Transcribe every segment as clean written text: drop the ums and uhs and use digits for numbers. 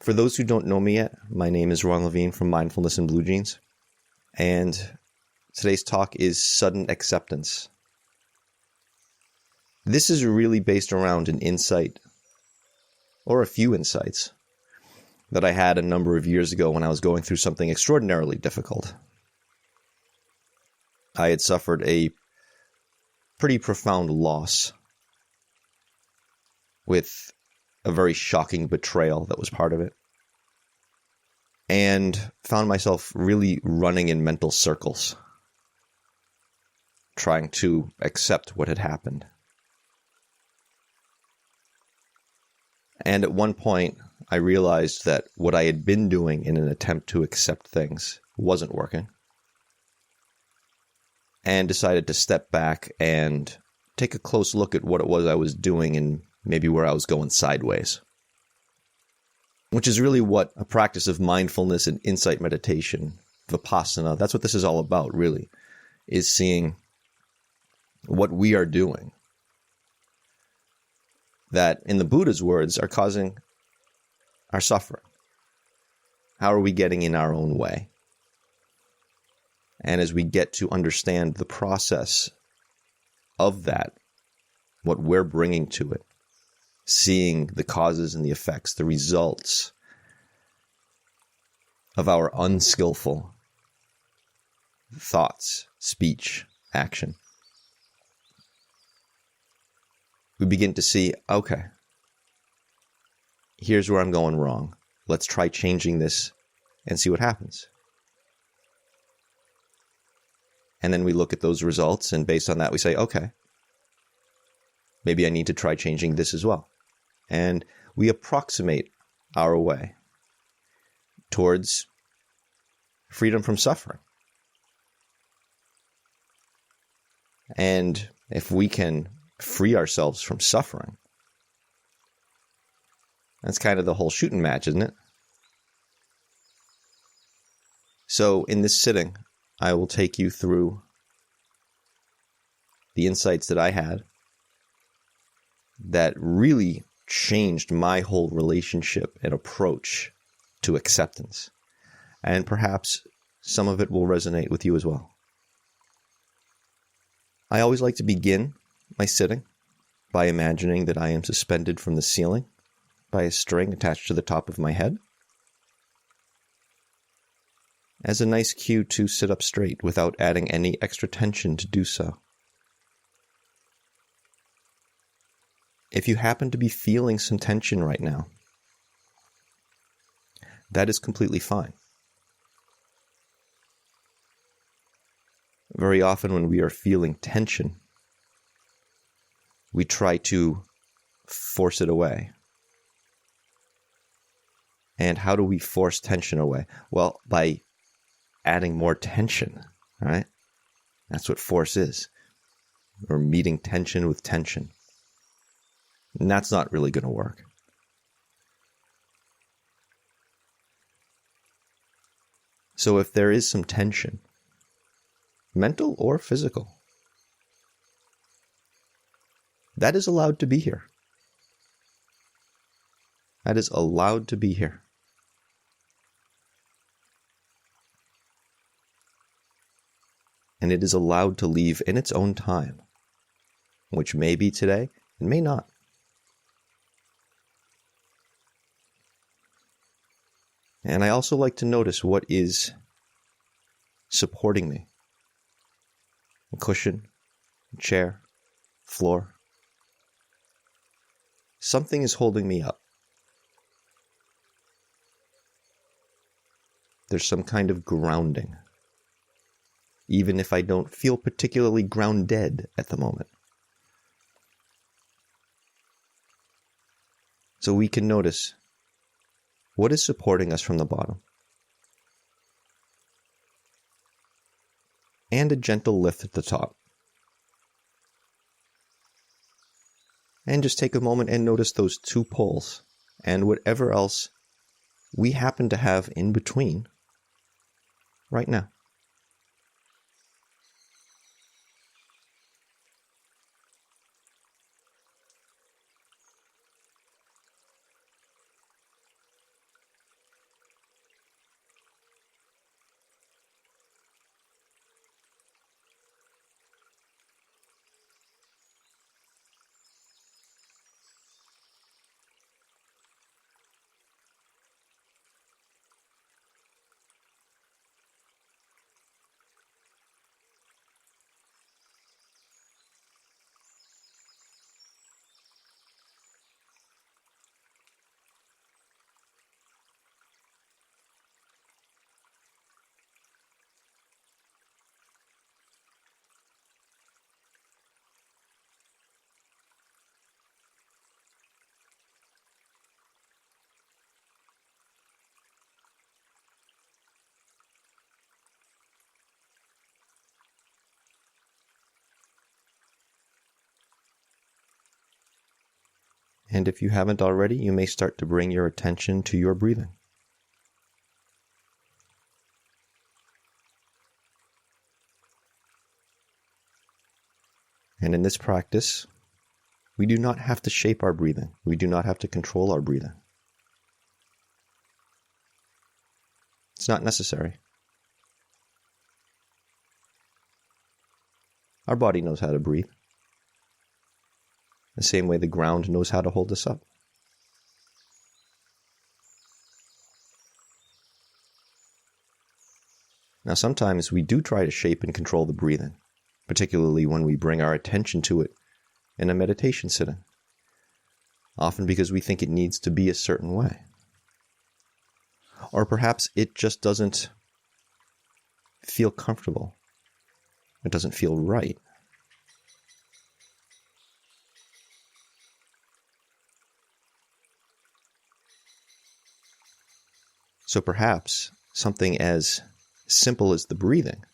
For those who don't know me yet, my name is Ron Levine from Mindfulness and Blue Jeans, and today's talk is sudden acceptance. This is really based around an insight, or a few insights, that I had a number of years ago when I was going through something extraordinarily difficult. I had suffered a pretty profound loss with a very shocking betrayal that was part of it, and found myself really running in mental circles, trying to accept what had happened. And at one point, I realized that what I had been doing in an attempt to accept things wasn't working, and decided to step back and take a close look at what it was I was doing and maybe where I was going sideways. Which is really what a practice of mindfulness and insight meditation, vipassana, that's what this is all about, really, is seeing what we are doing that, in the Buddha's words, are causing our suffering. How are we getting in our own way? And as we get to understand the process of that, what we're bringing to it, seeing the causes and the effects, the results of our unskillful thoughts, speech, action, we begin to see, okay, here's where I'm going wrong. Let's try changing this and see what happens. And then we look at those results, and based on that we say, okay, maybe I need to try changing this as well. And we approximate our way towards freedom from suffering. And if we can free ourselves from suffering, that's kind of the whole shooting match, isn't it? So in this sitting, I will take you through the insights that I had that really changed my whole relationship and approach to acceptance. And perhaps some of it will resonate with you as well. I always like to begin my sitting by imagining that I am suspended from the ceiling by a string attached to the top of my head, as a nice cue to sit up straight without adding any extra tension to do so. If you happen to be feeling some tension right now, that is completely fine. Very often when we are feeling tension, we try to force it away. And how do we force tension away? Well, by adding more tension, right? That's what force is. We're meeting tension with tension. And that's not really going to work. So if there is some tension, mental or physical, that is allowed to be here. That is allowed to be here. And it is allowed to leave in its own time, which may be today and may not. And I also like to notice what is supporting me. A cushion, a chair, floor. Something is holding me up. There's some kind of grounding, even if I don't feel particularly grounded at the moment. So we can notice what is supporting us from the bottom, and a gentle lift at the top. And just take a moment and notice those two poles and whatever else we happen to have in between right now. And if you haven't already, you may start to bring your attention to your breathing. And in this practice, we do not have to shape our breathing. We do not have to control our breathing. It's not necessary. Our body knows how to breathe, the same way the ground knows how to hold us up. Now, sometimes we do try to shape and control the breathing, particularly when we bring our attention to it in a meditation sitting, often because we think it needs to be a certain way. Or perhaps it just doesn't feel comfortable. It doesn't feel right. So perhaps something as simple as the breathing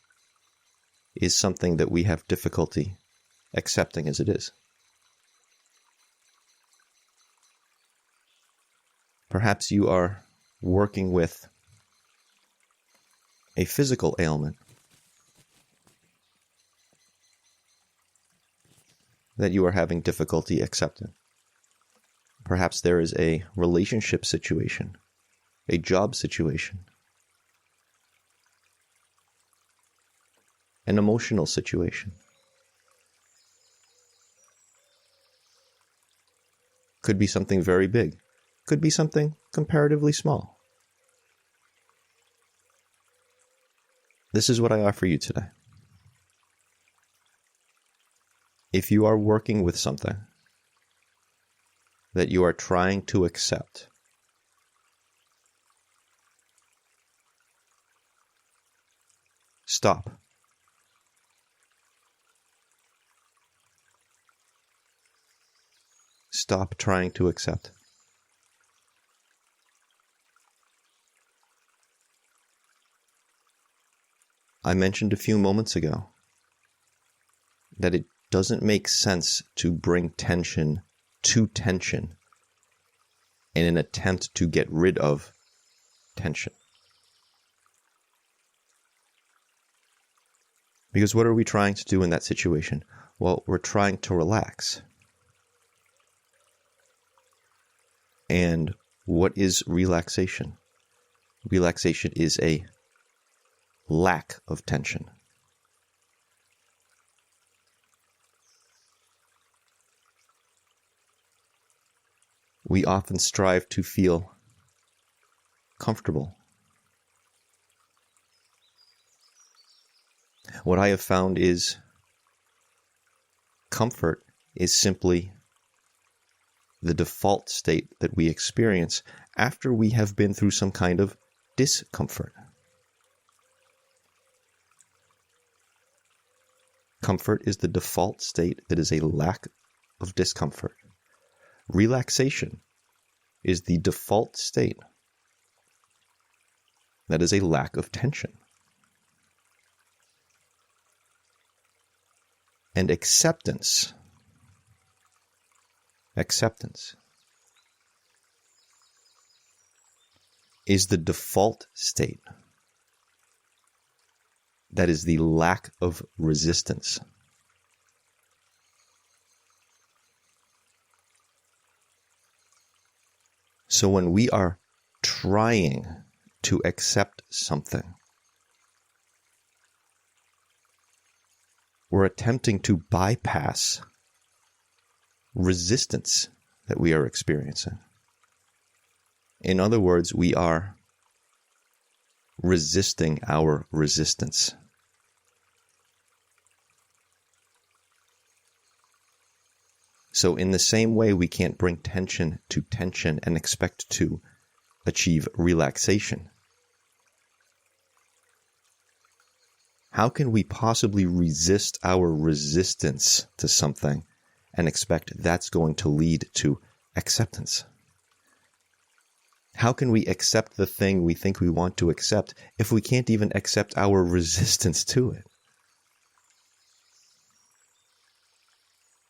is something that we have difficulty accepting as it is. Perhaps you are working with a physical ailment that you are having difficulty accepting. Perhaps there is a relationship situation, a job situation, an emotional situation. Could be something very big. Could be something comparatively small. This is what I offer you today. If you are working with something that you are trying to accept, stop. Stop trying to accept. I mentioned a few moments ago that it doesn't make sense to bring tension to tension in an attempt to get rid of tension. Because what are we trying to do in that situation? Well, we're trying to relax. And what is relaxation? Relaxation is a lack of tension. We often strive to feel comfortable. What I have found is comfort is simply the default state that we experience after we have been through some kind of discomfort. Comfort is the default state that is a lack of discomfort. Relaxation is the default state that is a lack of tension. And acceptance is the default state that is the lack of resistance. So when we are trying to accept something, we're attempting to bypass resistance that we are experiencing. In other words, we are resisting our resistance. So in the same way, we can't bring tension to tension and expect to achieve relaxation. How can we possibly resist our resistance to something and expect that's going to lead to acceptance? How can we accept the thing we think we want to accept if we can't even accept our resistance to it?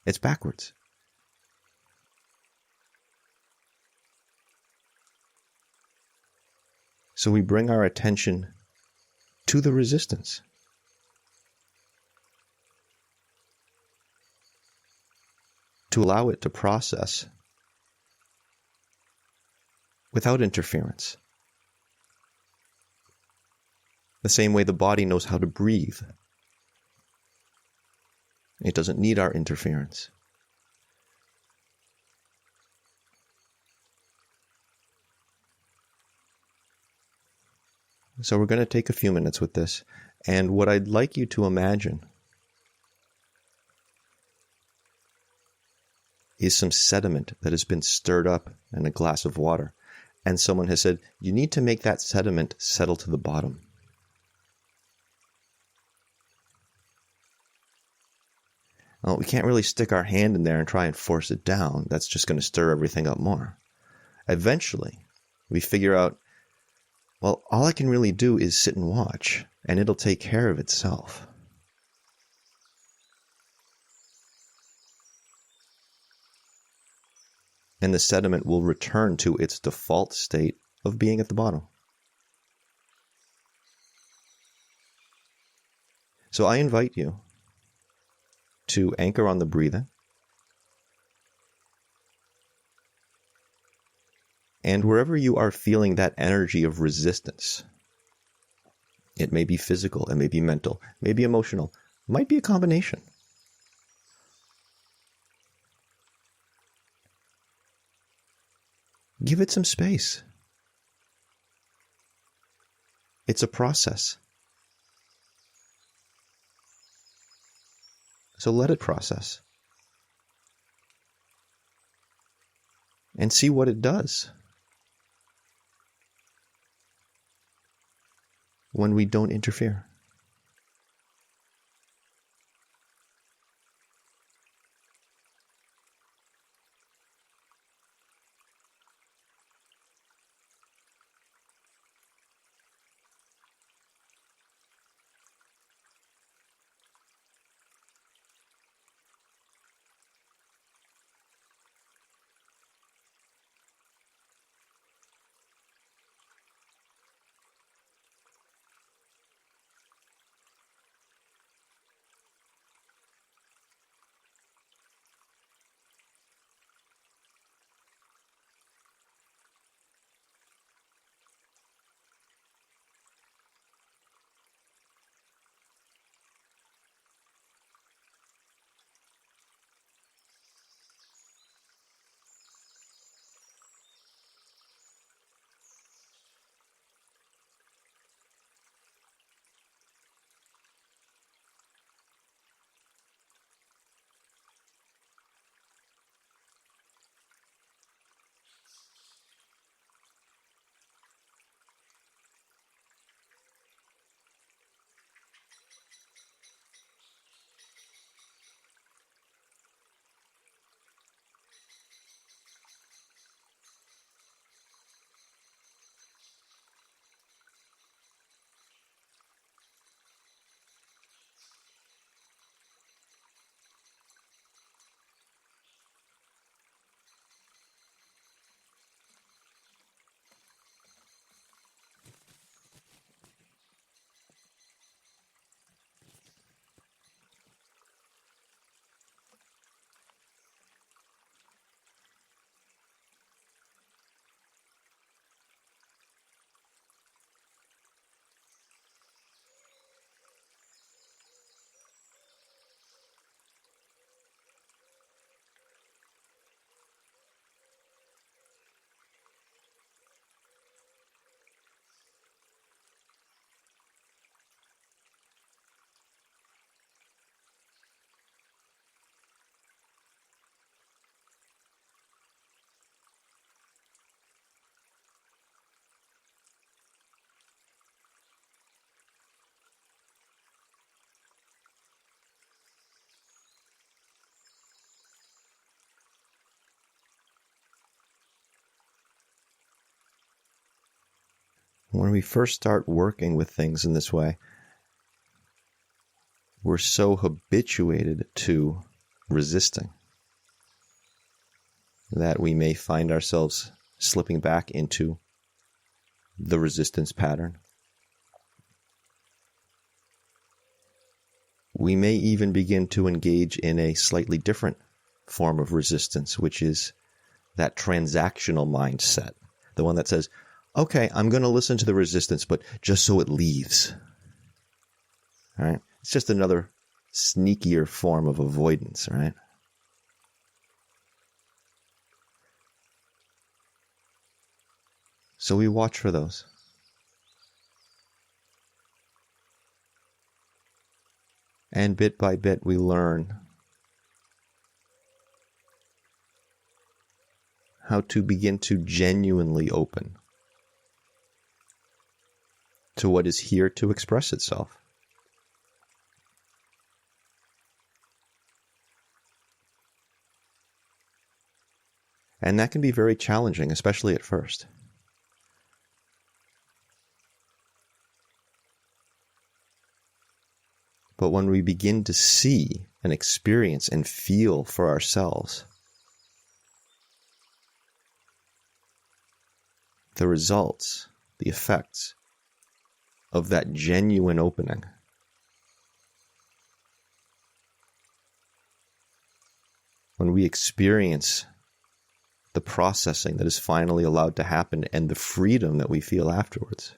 It's backwards. So we bring our attention to the resistance. To allow it to process without interference. The same way the body knows how to breathe. It doesn't need our interference. So we're going to take a few minutes with this. And what I'd like you to imagine is some sediment that has been stirred up in a glass of water. And someone has said, you need to make that sediment settle to the bottom. Well, we can't really stick our hand in there and try and force it down. That's just going to stir everything up more. Eventually, we figure out, well, all I can really do is sit and watch, and it'll take care of itself. And the sediment will return to its default state of being at the bottom. So I invite you to anchor on the breathing. And wherever you are feeling that energy of resistance, it may be physical, it may be mental, it may be emotional, it might be a combination. Give it some space. It's a process. So let it process. And see what it does when we don't interfere. When we first start working with things in this way, we're so habituated to resisting that we may find ourselves slipping back into the resistance pattern. We may even begin to engage in a slightly different form of resistance, which is that transactional mindset. The one that says, okay, I'm going to listen to the resistance, but just so it leaves. All right? It's just another sneakier form of avoidance, right? So we watch for those. And bit by bit we learn how to begin to genuinely open to what is here to express itself. And that can be very challenging, especially at first. But when we begin to see and experience and feel for ourselves the results, the effects of that genuine opening, when we experience the processing that is finally allowed to happen and the freedom that we feel afterwards,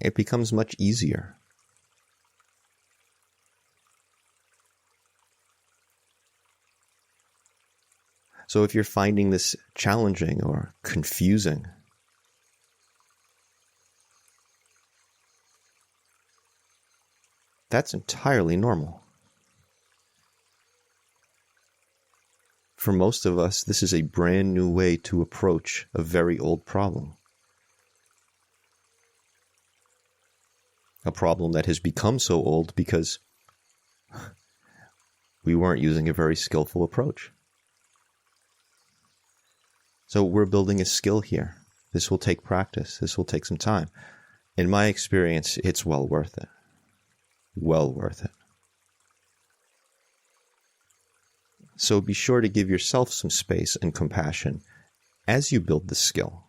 it becomes much easier. So if you're finding this challenging or confusing, that's entirely normal. For most of us, this is a brand new way to approach a very old problem. A problem that has become so old because we weren't using a very skillful approach. So we're building a skill here. This will take practice. This will take some time. In my experience, it's well worth it. Well worth it. So be sure to give yourself some space and compassion as you build the skill.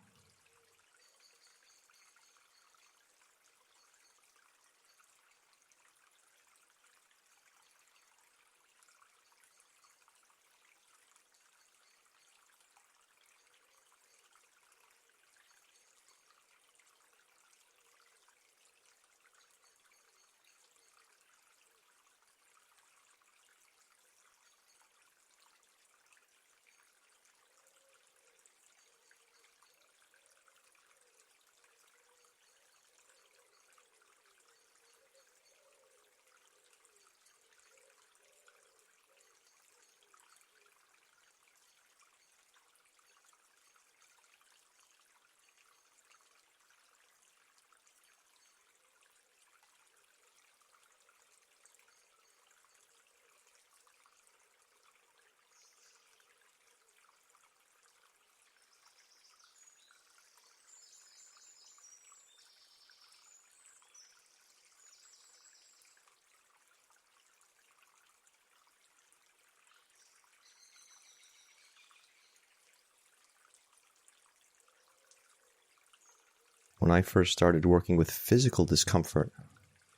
When I first started working with physical discomfort,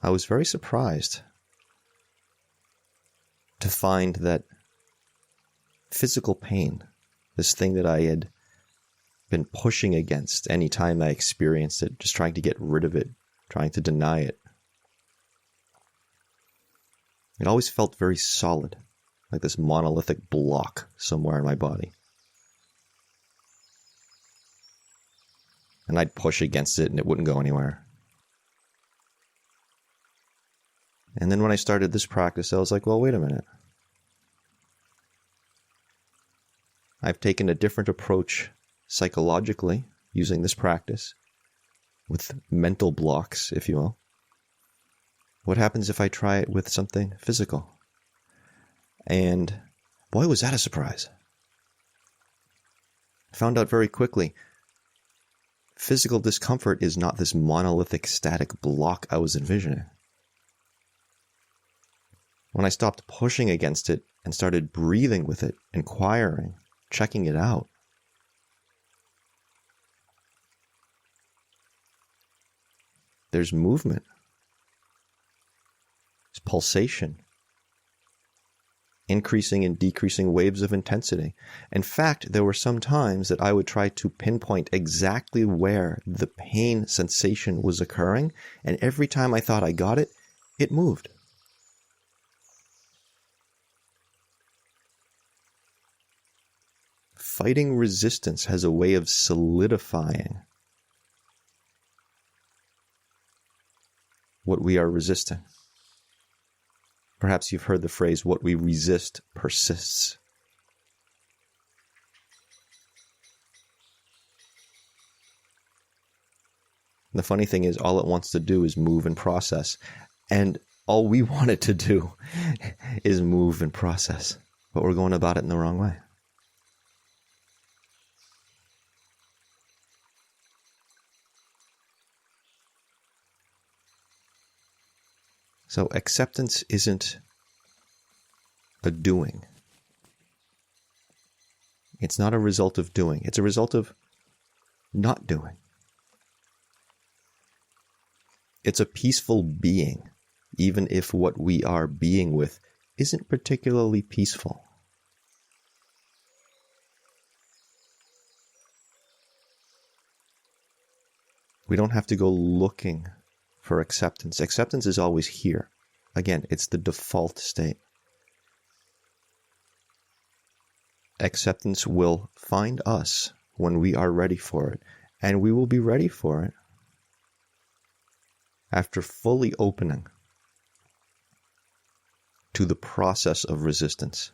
I was very surprised to find that physical pain, this thing that I had been pushing against any time I experienced it, just trying to get rid of it, trying to deny it, it always felt very solid, like this monolithic block somewhere in my body. And I'd push against it and it wouldn't go anywhere. And then when I started this practice, I was like, well, wait a minute. I've taken a different approach psychologically using this practice with mental blocks, if you will. What happens if I try it with something physical? And boy, was that a surprise. I found out very quickly, physical discomfort is not this monolithic static block I was envisioning. When I stopped pushing against it and started breathing with it, inquiring, checking it out. There's movement. There's pulsation. Increasing and decreasing waves of intensity. In fact, there were some times that I would try to pinpoint exactly where the pain sensation was occurring, and every time I thought I got it, it moved. Fighting resistance has a way of solidifying what we are resisting. Perhaps you've heard the phrase, what we resist persists. The funny thing is, all it wants to do is move and process. And all we want it to do is move and process. But we're going about it in the wrong way. So acceptance isn't a doing. It's not a result of doing. It's a result of not doing. It's a peaceful being, even if what we are being with isn't particularly peaceful. We don't have to go looking for acceptance. Acceptance is always here. Again, it's the default state. Acceptance will find us when we are ready for it, and we will be ready for it after fully opening to the process of resistance.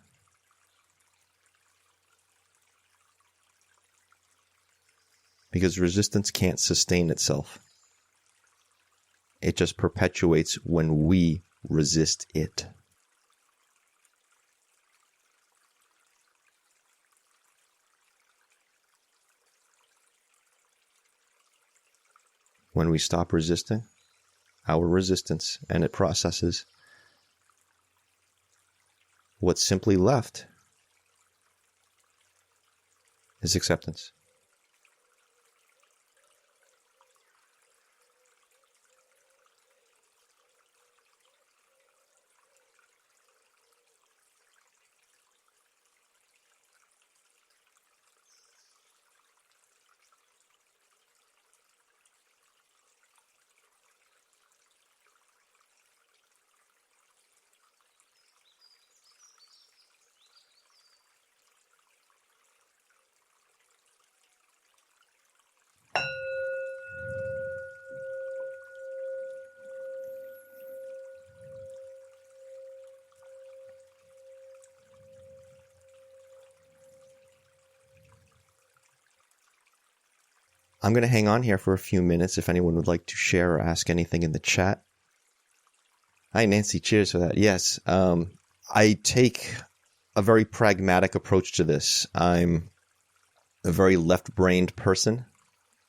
Because resistance can't sustain itself. It just perpetuates when we resist it. When we stop resisting our resistance and it processes, what's simply left is acceptance. I'm going to hang on here for a few minutes if anyone would like to share or ask anything in the chat. Hi, Nancy. Cheers for that. Yes, I take a very pragmatic approach to this. I'm a very left-brained person,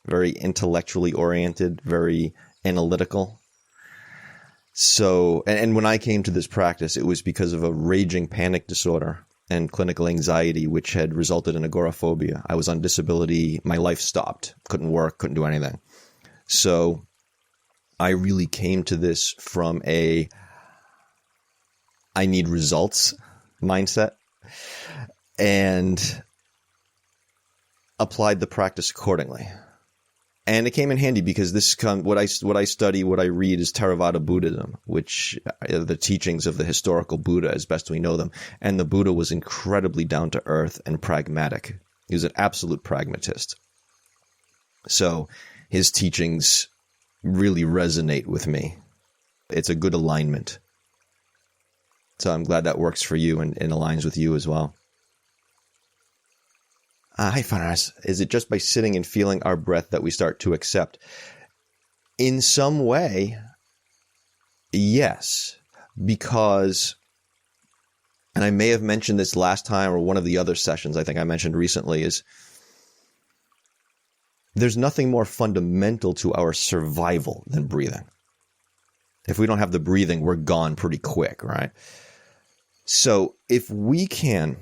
very intellectually oriented, very analytical. So, and when I came to this practice, it was because of a raging panic disorder and clinical anxiety, which had resulted in agoraphobia. I was on disability. My life stopped. Couldn't work, couldn't do anything. So I really came to this from a I need results mindset and applied the practice accordingly. And it came in handy because what I study, what I read is Theravada Buddhism, which are the teachings of the historical Buddha as best we know them. And the Buddha was incredibly down to earth and pragmatic. He was an absolute pragmatist. So his teachings really resonate with me. It's a good alignment. So I'm glad that works for you and aligns with you as well. Hi, Fanas. Is it just by sitting and feeling our breath that we start to accept? In some way, yes. Because, and I may have mentioned this last time or one of the other sessions I think I mentioned recently, is there's nothing more fundamental to our survival than breathing. If we don't have the breathing, we're gone pretty quick, right? So if we can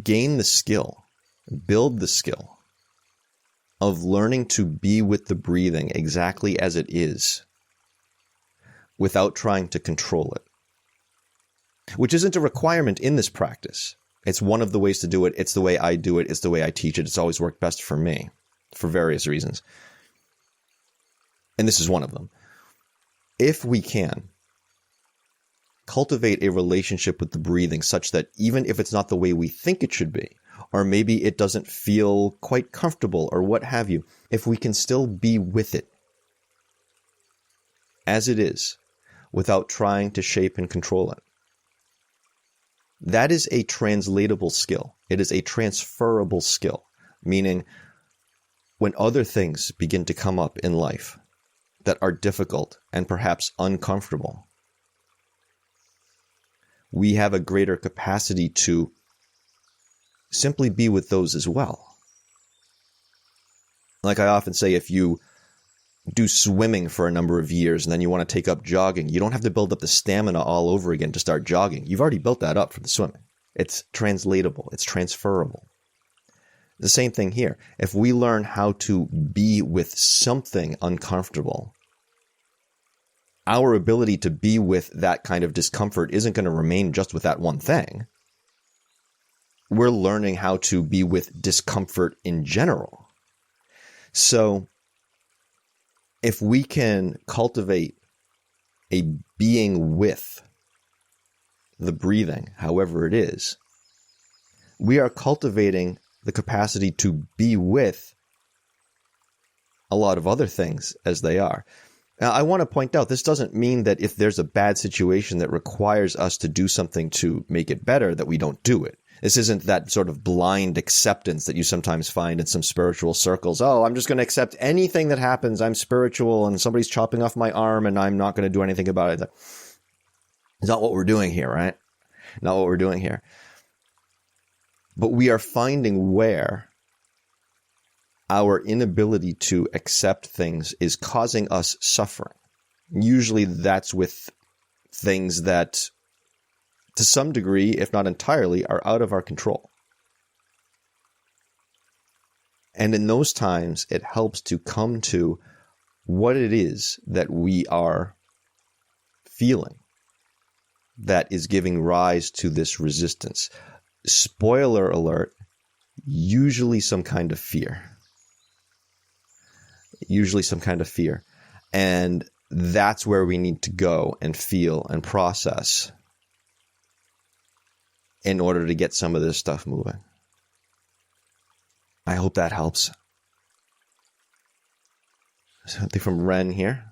gain the skill, build the skill of learning to be with the breathing exactly as it is without trying to control it, which isn't a requirement in this practice. It's one of the ways to do it. It's the way I do it. It's the way I teach it. It's always worked best for me for various reasons. And this is one of them. If we can cultivate a relationship with the breathing such that even if it's not the way we think it should be, or maybe it doesn't feel quite comfortable or what have you, if we can still be with it as it is without trying to shape and control it, that is a translatable skill. It is a transferable skill, meaning when other things begin to come up in life that are difficult and perhaps uncomfortable, we have a greater capacity to simply be with those as well. Like I often say, if you do swimming for a number of years and then you want to take up jogging, you don't have to build up the stamina all over again to start jogging. You've already built that up for the swimming. It's translatable. It's transferable. The same thing here. If we learn how to be with something uncomfortable, our ability to be with that kind of discomfort isn't going to remain just with that one thing. We're learning how to be with discomfort in general. So if we can cultivate a being with the breathing, however it is, we are cultivating the capacity to be with a lot of other things as they are. Now, I want to point out, this doesn't mean that if there's a bad situation that requires us to do something to make it better, that we don't do it. This isn't that sort of blind acceptance that you sometimes find in some spiritual circles. Oh, I'm just going to accept anything that happens. I'm spiritual and somebody's chopping off my arm and I'm not going to do anything about it. It's not what we're doing here, right? Not what we're doing here. But we are finding where our inability to accept things is causing us suffering. Usually that's with things that, to some degree, if not entirely, are out of our control. And in those times, it helps to come to what it is that we are feeling that is giving rise to this resistance. Spoiler alert, usually some kind of fear. Usually some kind of fear. And that's where we need to go and feel and process in order to get some of this stuff moving. I hope that helps. Something from Ren here.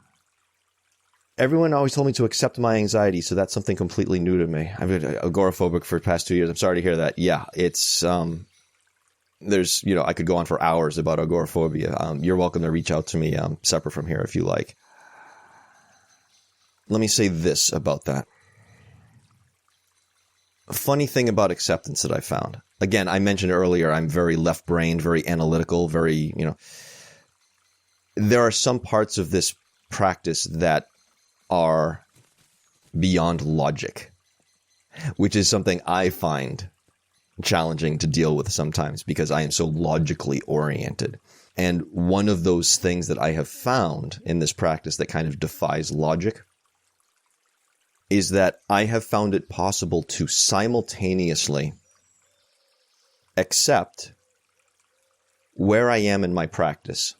Everyone always told me to accept my anxiety, so that's something completely new to me. I've been agoraphobic for the past 2 years. I'm sorry to hear that. Yeah, it's there's, I could go on for hours about agoraphobia. You're welcome to reach out to me separate from here if you like. Let me say this about that. A funny thing about acceptance that I found. Again, I mentioned earlier, I'm very left-brained, very analytical, very, There are some parts of this practice that are beyond logic, which is something I find challenging to deal with sometimes because I am so logically oriented. And one of those things that I have found in this practice that kind of defies logic is that I have found it possible to simultaneously accept where I am in my practice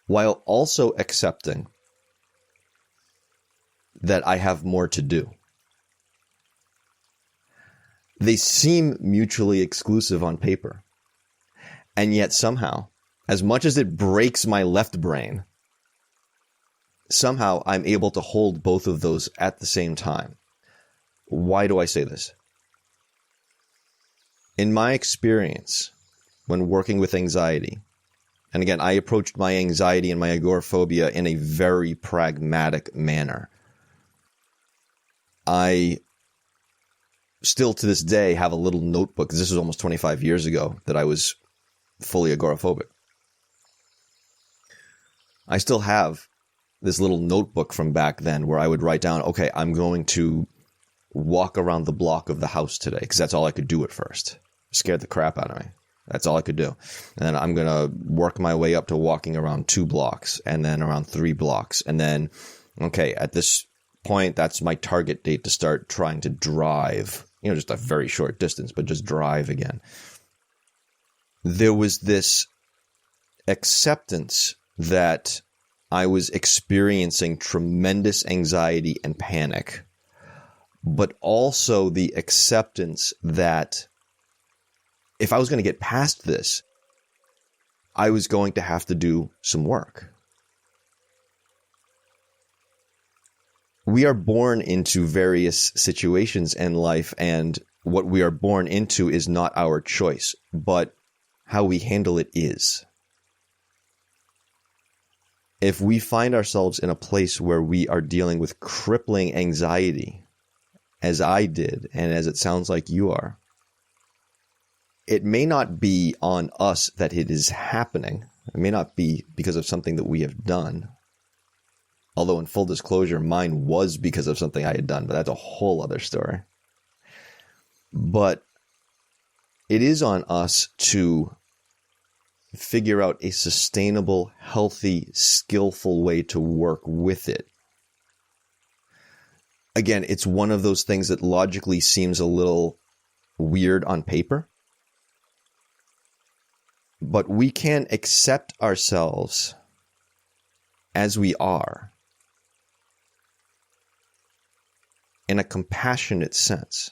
while also accepting that I have more to do. They seem mutually exclusive on paper. And yet somehow, as much as it breaks my left brain, somehow I'm able to hold both of those at the same time. Why do I say this? In my experience, when working with anxiety, and again, I approached my anxiety and my agoraphobia in a very pragmatic manner. I still to this day have a little notebook, because this was almost 25 years ago that I was fully agoraphobic. I still have this little notebook from back then where I would write down, okay, I'm going to walk around the block of the house today, because that's all I could do at first. It scared the crap out of me. That's all I could do. And then I'm going to work my way up to walking around 2 blocks and then around 3 blocks. And then, okay, at this point, that's my target date to start trying to drive, just a very short distance, but just drive again. There was this acceptance that I was experiencing tremendous anxiety and panic, but also the acceptance that if I was going to get past this, I was going to have to do some work. We are born into various situations in life, and what we are born into is not our choice, but how we handle it is. If we find ourselves in a place where we are dealing with crippling anxiety, as I did, and as it sounds like you are, it may not be on us that it is happening. It may not be because of something that we have done. Although in full disclosure, mine was because of something I had done, but that's a whole other story. But it is on us to figure out a sustainable, healthy, skillful way to work with it. Again, it's one of those things that logically seems a little weird on paper. But we can accept ourselves as we are in a compassionate sense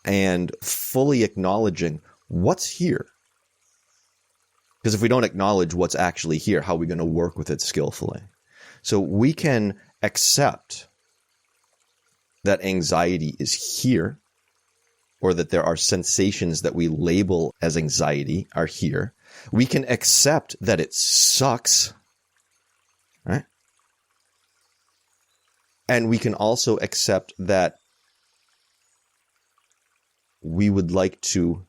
and fully acknowledging what's here. Because if we don't acknowledge what's actually here, how are we going to work with it skillfully? So we can accept that anxiety is here, or that there are sensations that we label as anxiety are here. We can accept that it sucks, right? And we can also accept that we would like to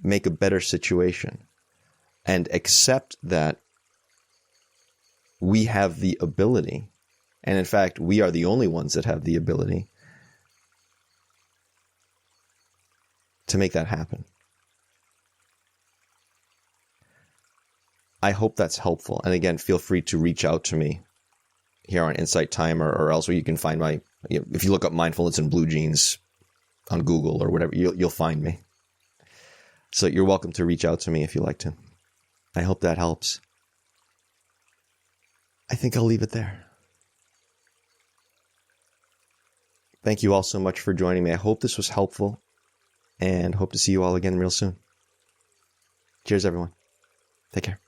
make a better situation, and accept that we have the ability, and in fact, we are the only ones that have the ability to make that happen. I hope that's helpful. And again, feel free to reach out to me here on Insight Time or elsewhere. You can find my, if you look up mindfulness and blue jeans on Google or whatever, you'll find me. So you're welcome to reach out to me if you like to. I hope that helps. I think I'll leave it there. Thank you all so much for joining me. I hope this was helpful, and hope to see you all again real soon. Cheers, everyone. Take care.